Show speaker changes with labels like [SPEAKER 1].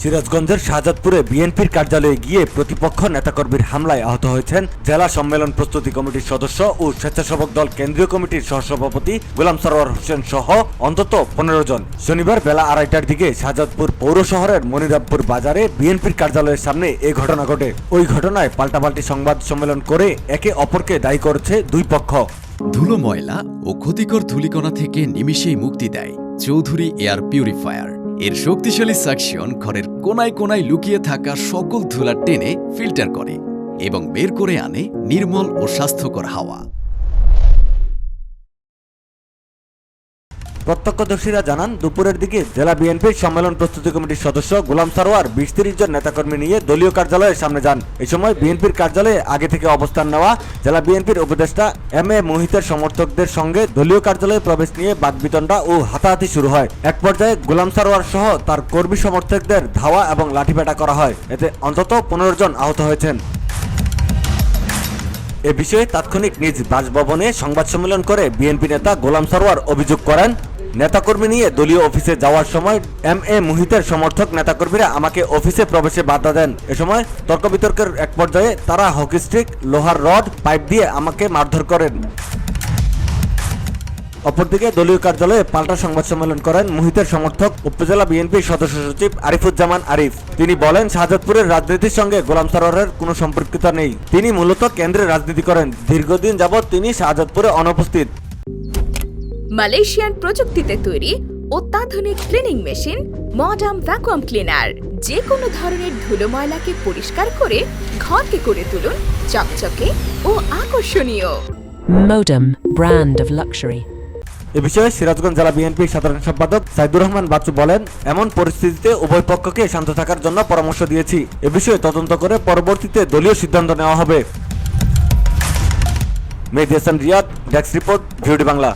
[SPEAKER 1] সিরাজগঞ্জের শাহজাদপুরে বিএনপির কার্যালয়ে গিয়ে প্রতিপক্ষ নেতাকর্মীর হামলায় আহত হয়েছেন জেলা সম্মেলন প্রস্তুতি কমিটির সদস্য ও স্বেচ্ছাসেবক দল কেন্দ্রীয় কমিটির সহসভাপতি গোলাম সরওয়ার হোসেন সহ অন্তত 15 জন। শনিবার বেলা 2:30টার দিকে শাহজাদপুর পৌর শহরের মনিরামপুর বাজারে বিএনপির কার্যালয়ের সামনে এই ঘটনা ঘটে। ওই ঘটনায় পাল্টাপাল্টি সংবাদ সম্মেলন করে একে অপরকে দায়ী করেছে দুই পক্ষ।
[SPEAKER 2] ধুলো, ময়লা ও ক্ষতিকর ধূলিকণা থেকে নিমিষেই মুক্তি দেয় চৌধুরী এয়ার পিউরিফায়ার। এর শক্তিশালী সাকশন ঘরের কোনায় কোনায় লুকিয়ে থাকা সকল ধুলা টেনে ফিল্টার করে এবং বের করে আনে নির্মল ও স্বাস্থ্যকর হাওয়া।
[SPEAKER 1] প্রত্যক্ষদর্শীরা জানান, দুপুরের দিকে জেলা বিএনপির সম্মেলন প্রস্তুতি কমিটির সদস্য গোলাম সরওয়ার 20-30 জন নেতাকর্মী নিয়ে দলীয় কার্যালয়ের সামনে যান। এই সময় বিএনপির কার্যালয়ে আগে থেকে অবস্থান নেওয়া জেলা বিএনপির উপদেষ্টা এম এ মোহিতের সমর্থকদের সঙ্গে দলীয় কার্যালয়ে প্রবেশ নিয়ে বাকবিতণ্ডা ও হাতাহাতি শুরু হয়। এক পর্যায়ে গোলাম সরওয়ার সহ তার কর্মী সমর্থকদের ধাওয়া এবং লাঠিপেটা করা হয়। এতে অন্তত 15 জন আহত হয়েছেন। এ বিষয়ে তাৎক্ষণিক নিজ বাসভবনে সংবাদ সম্মেলন করে বিএনপি নেতা গোলাম সরওয়ার অভিযোগ করেন, নেতাকর্মী নিয়ে দলীয় অফিসে যাওয়ার সময় এম এ মোহিতের সমর্থক নেতাকর্মীরা আমাকে অফিসে প্রবেশে বাধা দেন। এ সময় তর্ক বিতর্কের এক পর্যায়ে তারা হকি স্টিক, লোহার রড, পাইপ দিয়ে আমাকে মারধর করেন। অপরদিকে দলীয় কার্যালয়ে পাল্টা সংবাদ সম্মেলন করেন মোহিতের সমর্থক উপজেলা বিএনপির সদস্য সচিব আরিফুজ্জামান আরিফ। তিনি বলেন, শাহজাদপুরের রাজনীতির সঙ্গে গোলাম সরওয়ারের কোনো সম্পর্কতা নেই। তিনি মূলত কেন্দ্রে রাজনীতি করেন। দীর্ঘদিন যাবৎ তিনি শাহজাদপুরে অনুপস্থিত।
[SPEAKER 3] মালয়েশিয়ান প্রযুক্তিতে তৈরি অত্যাধুনিক cleaning machine modern vacuum cleaner যে কোনো ধরনের ধুলো ময়লাকে পরিষ্কার করে ঘরকে করে তুলুন চকচকে ও আকর্ষণীয়।
[SPEAKER 4] Modem, brand of luxury.
[SPEAKER 1] এ বিষয়ে সিরাজগঞ্জ জেলা বিএনপির সাধারণ সম্পাদক সাইদুর রহমান বাচ্চু বলেন, এমন পরিস্থিতিতে উভয় পক্ষকে শান্ত থাকার জন্য পরামর্শ দিয়েছি। এ বিষয়ে তদন্ত করে পরবর্তীতে দলীয় সিদ্ধান্ত নেওয়া হবে। Mehedi Hasan Riyad, desk report, VOD Bangla.